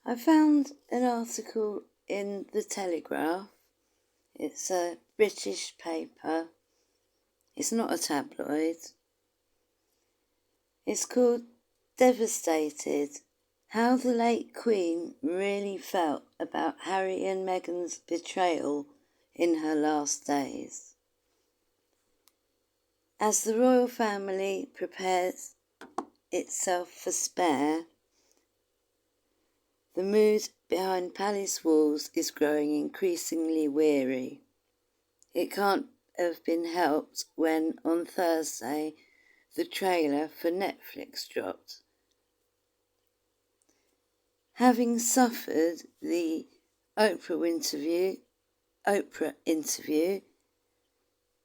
I found an article in the Telegraph. It's a British paper. It's not a tabloid. It's called Devastated: How the Late Queen Really Felt About Harry and Meghan's Betrayal in Her Last Days. As the royal family prepares itself for spare, the mood behind palace walls is growing increasingly weary. It can't have been helped when, on Thursday, the trailer for Netflix dropped. Having suffered the Oprah interview,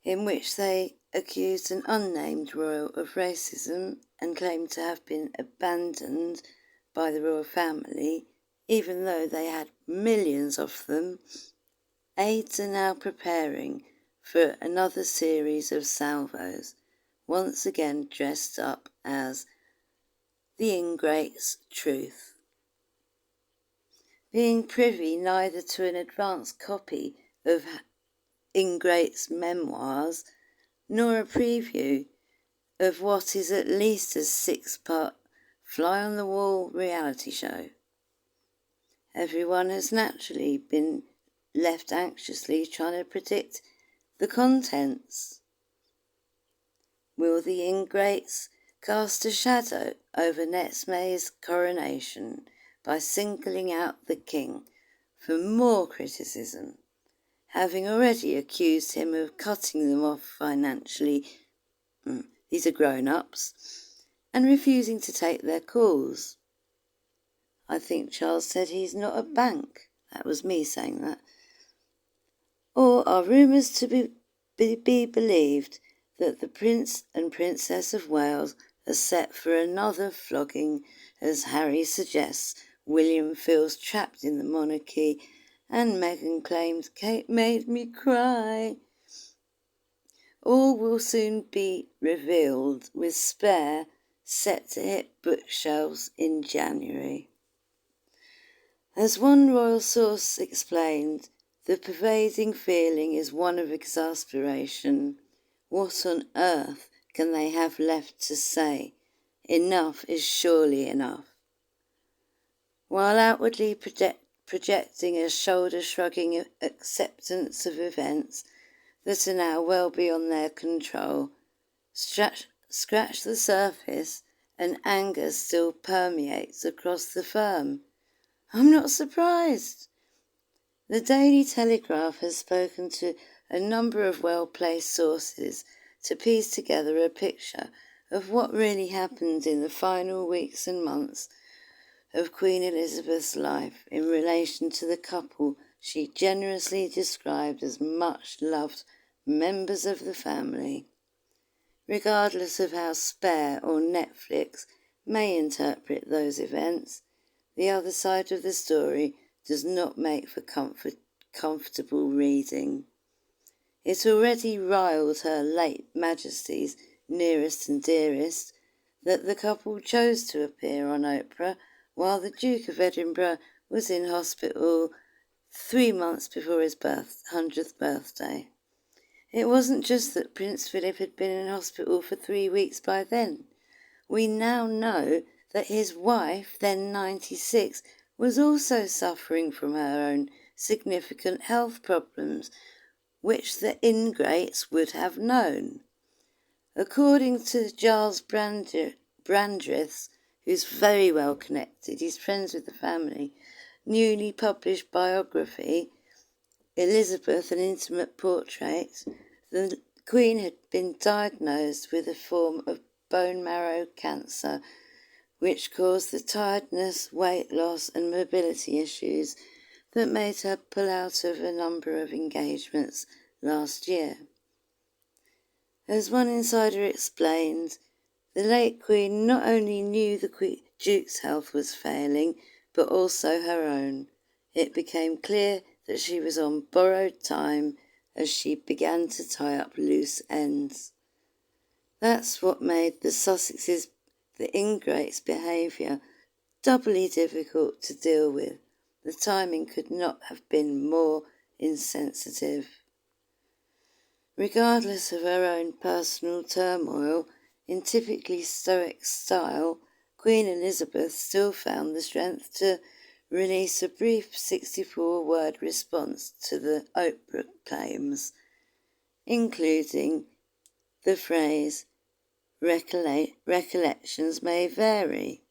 in which they accused an unnamed royal of racism and claimed to have been abandoned by the royal family, even though they had millions of them, aides are now preparing for another series of salvos, once again dressed up as the ingrate's truth. Being privy neither to an advanced copy of Ingrate's memoirs, nor a preview of what is at least a 6-part fly-on-the-wall reality show. Everyone has naturally been left anxiously trying to predict the contents. Will the Ingrates cast a shadow over next May's coronation by singling out the king for more criticism, having already accused him of cutting them off financially, these are grown-ups, and refusing to take their calls? I think Charles said he's not a bank. That was me saying that. Or are rumours to be believed that the Prince and Princess of Wales are set for another flogging, as Harry suggests William feels trapped in the monarchy, and Meghan claims Kate made me cry? All will soon be revealed, with Spare set to hit bookshelves in January. As one royal source explained, the pervading feeling is one of exasperation. What on earth can they have left to say? Enough is surely enough. While outwardly projecting a shoulder-shrugging acceptance of events that are now well beyond their control, scratch the surface and anger still permeates across the firm. I'm not surprised. The Daily Telegraph has spoken to a number of well-placed sources to piece together a picture of what really happened in the final weeks and months of Queen Elizabeth's life in relation to the couple she generously described as much-loved members of the family. Regardless of how Spare or Netflix may interpret those events, the other side of the story does not make for comfortable reading. It already riled Her late Majesty's nearest and dearest that the couple chose to appear on Oprah while the Duke of Edinburgh was in hospital 3 months before his 100th birthday. It wasn't just that Prince Philip had been in hospital for 3 weeks by then. We now know that his wife, then 96, was also suffering from her own significant health problems, which the Ingrates would have known. According to Giles Brandreth's, who's very well connected, he's friends with the family, newly published biography, Elizabeth, An Intimate Portrait, the Queen had been diagnosed with a form of bone marrow cancer, which caused the tiredness, weight loss and mobility issues that made her pull out of a number of engagements last year. As one insider explained, the late Queen not only knew the Duke's health was failing, but also her own. It became clear that she was on borrowed time as she began to tie up loose ends. That's what made the Sussexes, the Ingrates' behaviour doubly difficult to deal with. The timing could not have been more insensitive. Regardless of her own personal turmoil, in typically stoic style, Queen Elizabeth still found the strength to release a brief 64-word response to the Oprah claims, including the phrase, recollections may vary.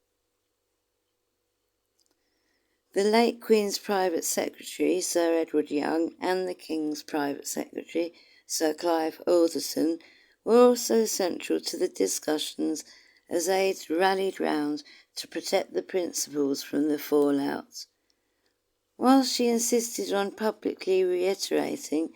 The late Queen's private secretary, Sir Edward Young, and the King's private secretary, Sir Clive Alderson, were also central to the discussions as aides rallied round to protect the principals from the fallout. While she insisted on publicly reiterating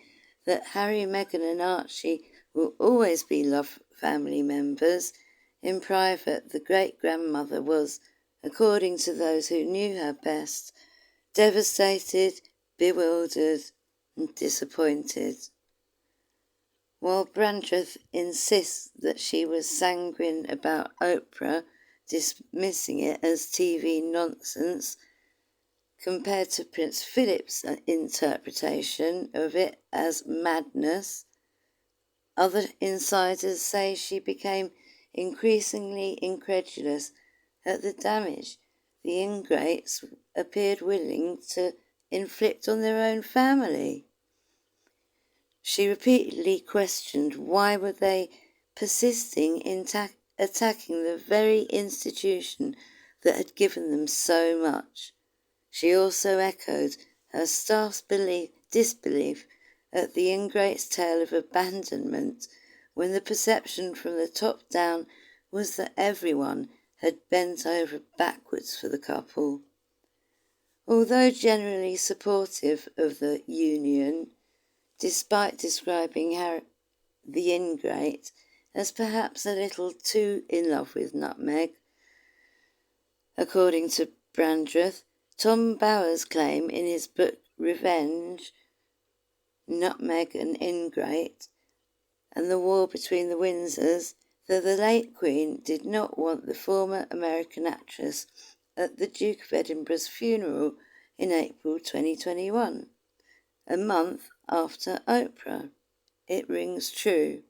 that Harry, Meghan and Archie will always be loved family members, in private the great-grandmother was, according to those who knew her best, devastated, bewildered and disappointed. While Brandreth insists that she was sanguine about Oprah, dismissing it as TV nonsense, compared to Prince Philip's interpretation of it as madness, other insiders say she became increasingly incredulous at the damage the ingrates appeared willing to inflict on their own family. She repeatedly questioned why were they persisting in attacking the very institution that had given them so much. She also echoed her staff's disbelief at the ingrate's tale of abandonment when the perception from the top down was that everyone had bent over backwards for the couple. Although generally supportive of the union, despite describing the ingrate as perhaps a little too in love with Nutmeg, according to Brandreth, Tom Bower's claim in his book Revenge, Nutmeg and Ingrate, and the War Between the Windsors, that the late Queen did not want the former American actress at the Duke of Edinburgh's funeral in April 2021, a month after Oprah. It rings true.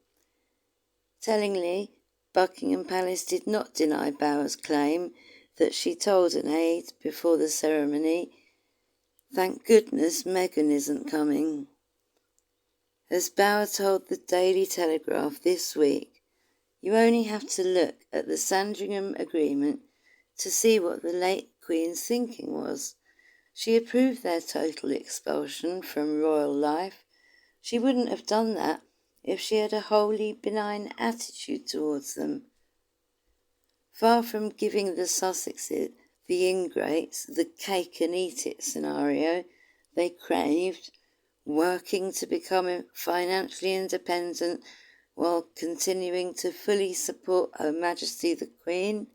Tellingly, Buckingham Palace did not deny Bower's claim that she told an aide before the ceremony, "Thank goodness Meghan isn't coming." As Bower told the Daily Telegraph this week, you only have to look at the Sandringham Agreement to see what the late Queen's thinking was. She approved their total expulsion from royal life. She wouldn't have done that if she had a wholly benign attitude towards them. Far from giving the Sussexes, the ingrates, the cake-and-eat-it scenario they craved, working to become financially independent while continuing to fully support Her Majesty the Queen,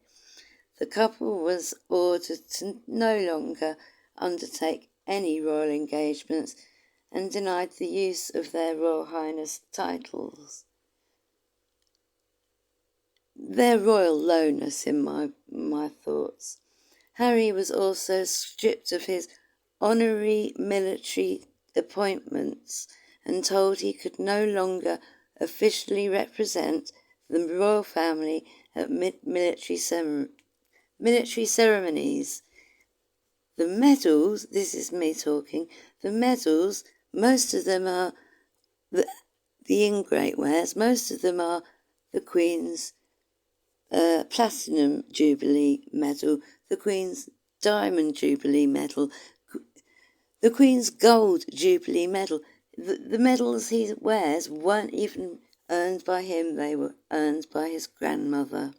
the couple was ordered to no longer undertake any royal engagements and denied the use of their Royal Highness titles. Their royal lowness, in my thoughts. Harry was also stripped of his honorary military appointments and told he could no longer officially represent the royal family at military ceremonies. The medals, this is me talking, the medals, most of them are the ingrate wears, most of them are the Queen's Platinum Jubilee Medal, the Queen's Diamond Jubilee Medal, the Queen's Gold Jubilee Medal. The medals he wears weren't even earned by him, they were earned by his grandmother.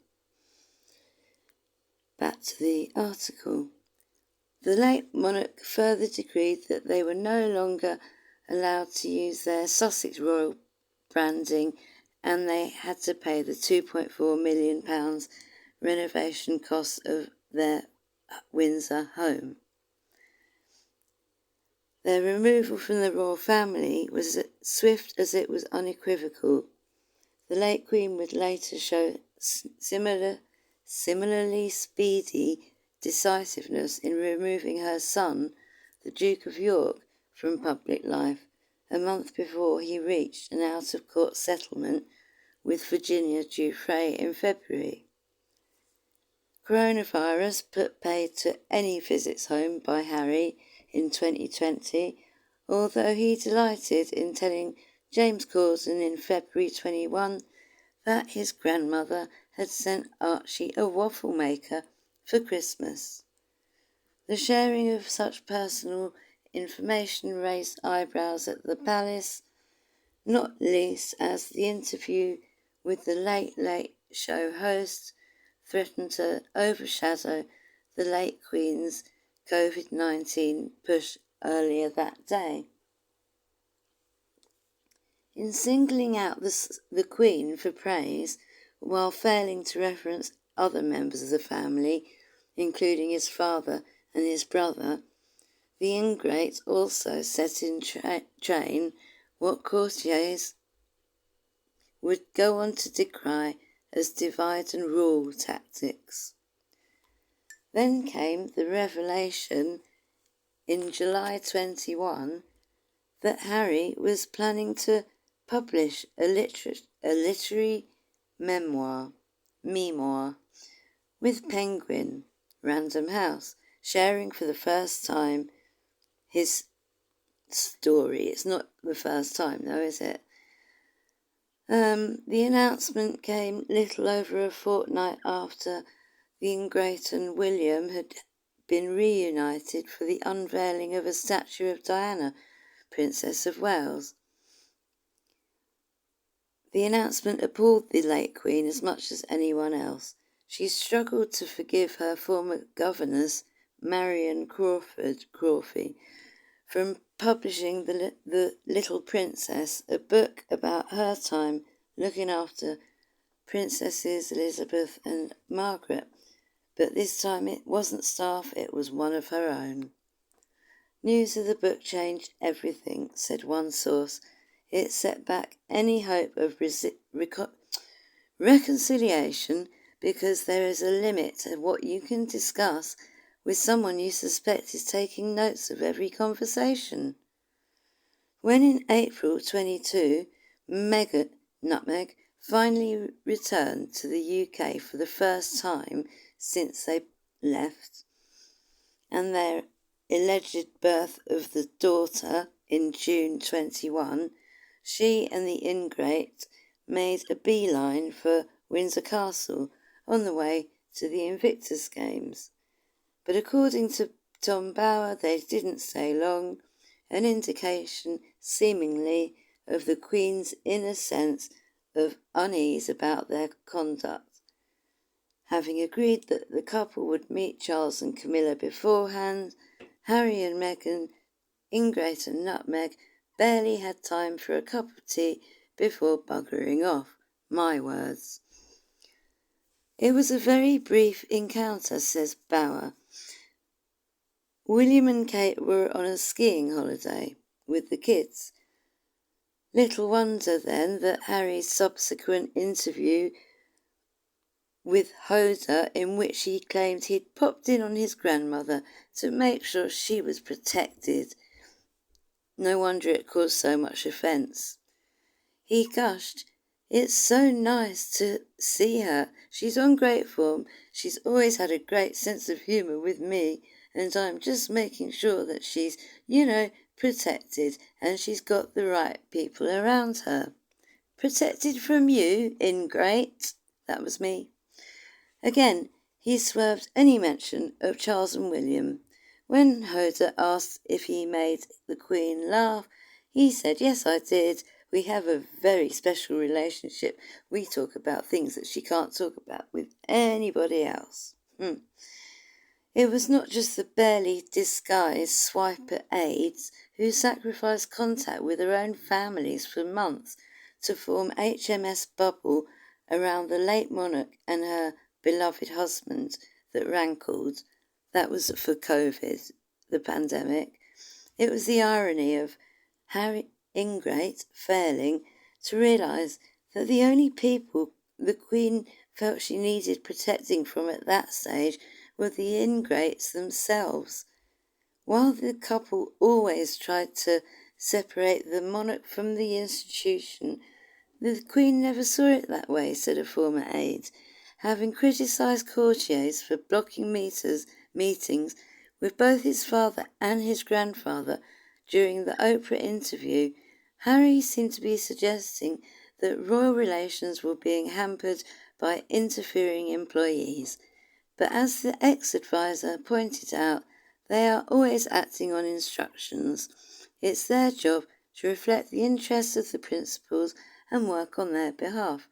Back to the article. The late monarch further decreed that they were no longer allowed to use their Sussex royal branding and they had to pay the £2.4 million renovation costs of their Windsor home. Their removal from the royal family was as swift as it was unequivocal. The late Queen would later show similarly speedy decisiveness in removing her son, the Duke of York, from public life, a month before he reached an out-of-court settlement with Virginia Giuffre in February. Coronavirus put paid to any visits home by Harry in 2020, although he delighted in telling James Corden in February 21 that his grandmother had sent Archie a waffle maker for Christmas. The sharing of such personal information raised eyebrows at the palace, not least as the interview with the Late Late Show host threatened to overshadow the late Queen's COVID-19 push earlier that day. In singling out the Queen for praise, while failing to reference other members of the family, including his father and his brother, the ingrate also set in train what courtiers would go on to decry as divide and rule tactics. Then came the revelation in July 21 that Harry was planning to publish a literary memoir with Penguin, Random House, sharing for the first time his story. It's not the first time though, is it? The announcement came little over a fortnight after the ingrate and William had been reunited for the unveiling of a statue of Diana, Princess of Wales. The announcement appalled the late Queen as much as anyone else. She struggled to forgive her former governess, Marion Crawford, from publishing the Little Princess, a book about her time looking after Princesses Elizabeth and Margaret. But this time it wasn't staff, it was one of her own. News of the book changed everything, said one source. It set back any hope of reconciliation because there is a limit to what you can discuss with someone you suspect is taking notes of every conversation. When in April 22, Nutmeg finally returned to the UK for the first time since they left, and their alleged birth of the daughter in June 21, she and the ingrate made a beeline for Windsor Castle on the way to the Invictus Games. But according to Tom Bower, they didn't stay long, an indication, seemingly, of the Queen's inner sense of unease about their conduct. Having agreed that the couple would meet Charles and Camilla beforehand, Harry and Meghan, Ingrate and Nutmeg, barely had time for a cup of tea before buggering off. My words. It was a very brief encounter, says Bower. William and Kate were on a skiing holiday with the kids. Little wonder, then, that Harry's subsequent interview with Hoda, in which he claimed he'd popped in on his grandmother to make sure she was protected. No wonder it caused so much offence. He gushed, "It's so nice to see her. She's on great form. She's always had a great sense of humour with me, and I'm just making sure that she's, protected, and she's got the right people around her." Protected from you, ingrate? That was me. Again, he swerved any mention of Charles and William. When Hoda asked if he made the Queen laugh, he said, "Yes, I did. We have a very special relationship. We talk about things that she can't talk about with anybody else." It was not just the barely disguised swiper aides who sacrificed contact with their own families for months to form HMS Bubble around the late monarch and her beloved husband that rankled. That was for COVID, the pandemic. It was the irony of Harry Ingrate failing to realise that the only people the Queen felt she needed protecting from at that stage were the ingrates themselves. While the couple always tried to separate the monarch from the institution, the Queen never saw it that way, said a former aide, having criticised courtiers for blocking meetings with both his father and his grandfather. During the Oprah interview, Harry seemed to be suggesting that royal relations were being hampered by interfering employees. But as the ex-advisor pointed out, they are always acting on instructions. It's their job to reflect the interests of the principals and work on their behalf.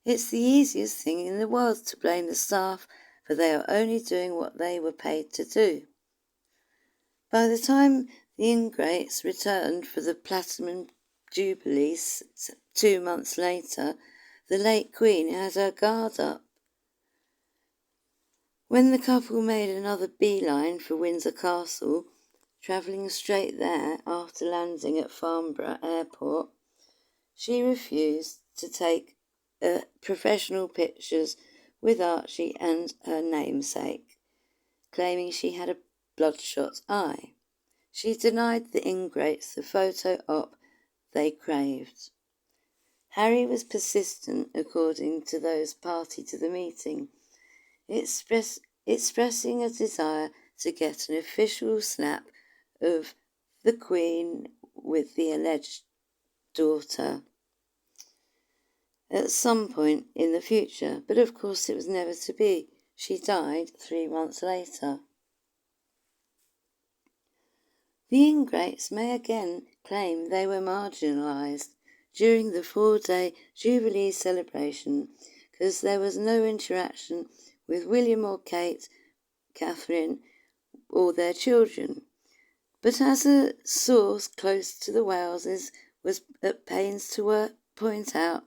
It's the easiest thing in the world to blame the staff, for they are only doing what they were paid to do. By the time the ingrates returned for the Platinum Jubilee 2 months later, the late Queen had her guard up. When the couple made another beeline for Windsor Castle, travelling straight there after landing at Farnborough Airport, she refused to take professional pictures with Archie and her namesake, claiming she had a bloodshot eye. She denied the ingrates the photo op they craved. Harry was persistent, according to those party to the meeting, expressing a desire to get an official snap of the Queen with the alleged daughter at some point in the future, but of course it was never to be. She died 3 months later. The ingrates may again claim they were marginalised during the 4-day Jubilee celebration because there was no interaction with William or Kate, Catherine, or their children. But as a source close to the Waleses was at pains to point out,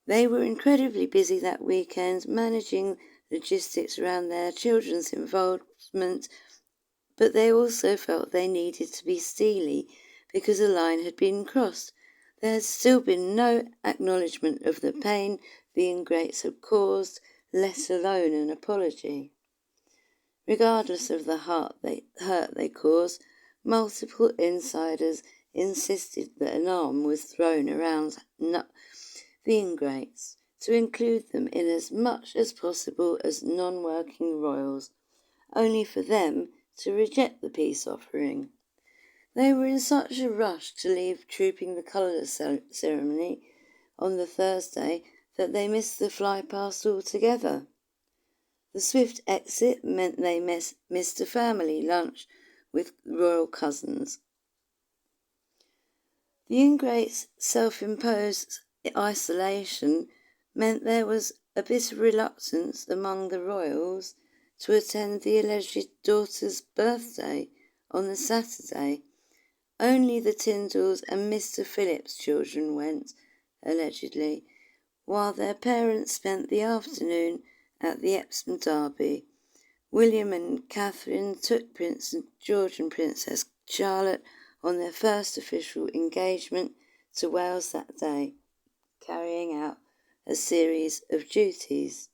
they were incredibly busy that weekend managing logistics around their children's involvement, but they also felt they needed to be steely because a line had been crossed. There had still been no acknowledgement of the pain the ingrates had caused, let alone an apology. Regardless of the hurt they caused, multiple insiders insisted that an arm was thrown around the ingrates to include them in as much as possible as non-working royals, only for them to reject the peace offering. They were in such a rush to leave trooping the colours ceremony on the Thursday that they missed the fly-past altogether. The swift exit meant they missed a family lunch with royal cousins. The ingrates' self-imposed isolation meant there was a bit of reluctance among the royals to attend the alleged daughter's birthday on the Saturday. Only the Tyndalls and Mr. Phillips' children went, allegedly, while their parents spent the afternoon at the Epsom Derby. William and Catherine took Prince George and Princess Charlotte on their first official engagement to Wales that day, carrying out a series of duties.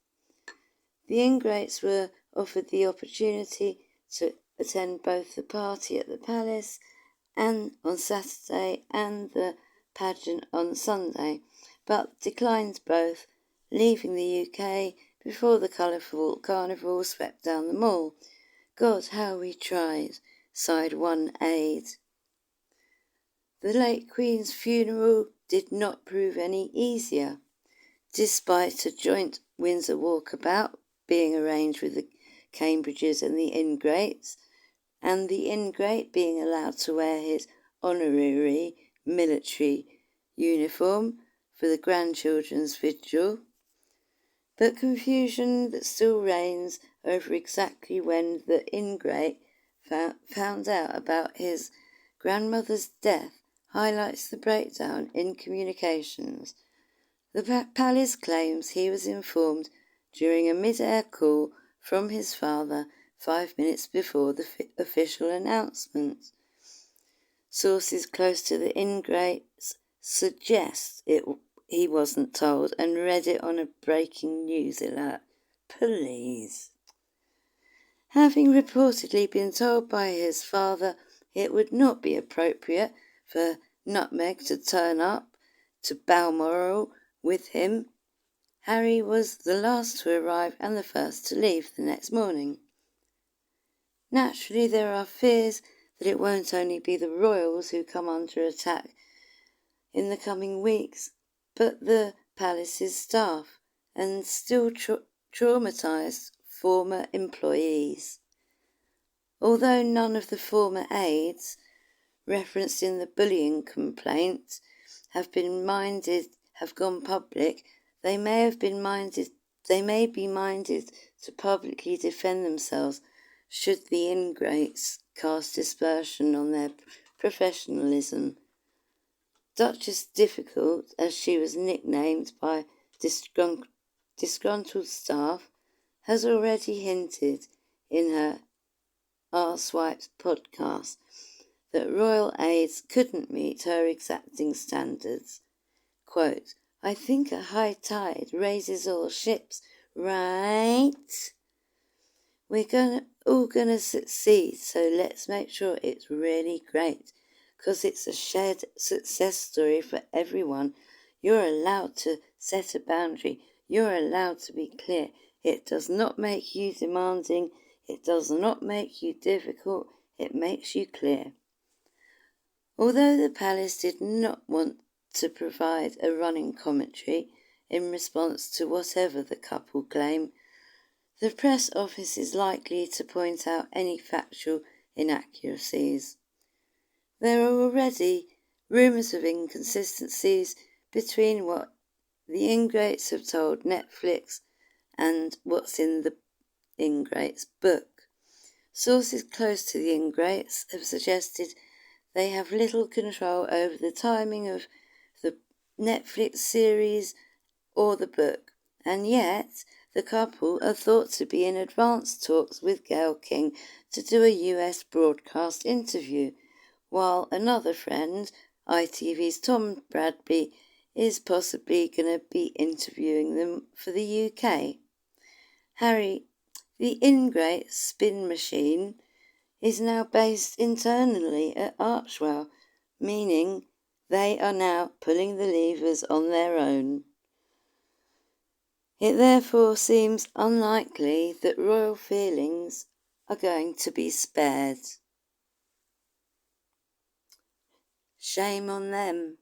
The ingrates were offered the opportunity to attend both the party at the palace and on Saturday and the pageant on Sunday, but declined both, leaving the UK before the colourful carnival swept down the mall. God, how we tried, sighed one aide. The late Queen's funeral did not prove any easier. Despite a joint Windsor walkabout being arranged with the Cambridges and the ingrates, and the ingrate being allowed to wear his honorary military uniform for the grandchildren's vigil. But confusion that still reigns over exactly when the ingrate found out about his grandmother's death highlights the breakdown in communications. The palace claims he was informed during a mid-air call from his father 5 minutes before the official announcement. Sources close to the ingrates suggest he wasn't told and read it on a breaking news alert. Please. Having reportedly been told by his father it would not be appropriate for Nutmeg to turn up to Balmoral with him, Harry was the last to arrive and the first to leave the next morning. Naturally, there are fears that it won't only be the royals who come under attack in the coming weeks, but the palace's staff and still traumatised former employees. Although none of the former aides referenced in the bullying complaint have gone public, they may be minded to publicly defend themselves should the ingrates cast dispersion on their professionalism. Duchess Difficult, as she was nicknamed by disgruntled staff, has already hinted in her Arsewipes podcast that royal aides couldn't meet her exacting standards. Quote, "I think a high tide raises all ships, right? We're all gonna succeed, so let's make sure it's really great, 'cause it's a shared success story for everyone. You're allowed to set a boundary. You're allowed to be clear. It does not make you demanding. It does not make you difficult. It makes you clear." Although the palace did not want to provide a running commentary in response to whatever the couple claim, the press office is likely to point out any factual inaccuracies. There are already rumours of inconsistencies between what the ingrates have told Netflix and what's in the ingrates' book. Sources close to the ingrates have suggested they have little control over the timing of the Netflix series or the book, and yet the couple are thought to be in advanced talks with Gayle King to do a US broadcast interview, while another friend, ITV's Tom Bradby, is possibly going to be interviewing them for the UK. Harry, the ingrate spin machine, is now based internally at Archwell, meaning they are now pulling the levers on their own. It therefore seems unlikely that royal feelings are going to be spared. Shame on them.